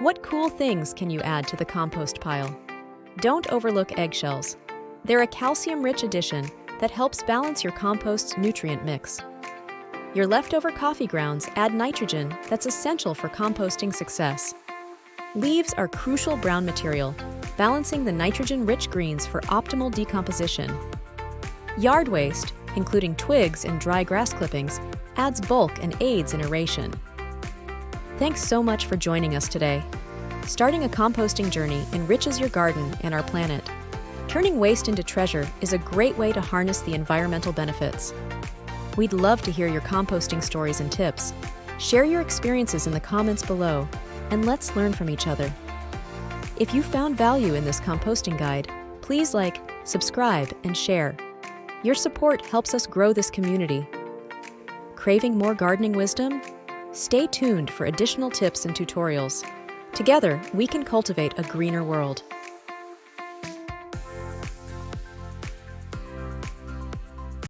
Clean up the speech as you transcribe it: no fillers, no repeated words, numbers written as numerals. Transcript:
What cool things can you add to the compost pile? Don't overlook eggshells. They're a calcium-rich addition that helps balance your compost's nutrient mix. Your leftover coffee grounds add nitrogen that's essential for composting success. Leaves are crucial brown material, balancing the nitrogen-rich greens for optimal decomposition. Yard waste, including twigs and dry grass clippings, adds bulk and aids in aeration. Thanks so much for joining us today. Starting a composting journey enriches your garden and our planet. Turning waste into treasure is a great way to harness the environmental benefits. We'd love to hear your composting stories and tips. Share your experiences in the comments below, and let's learn from each other. If you found value in this composting guide, please like, subscribe, and share. Your support helps us grow this community. Craving more gardening wisdom? Stay tuned for additional tips and tutorials. Together, we can cultivate a greener world.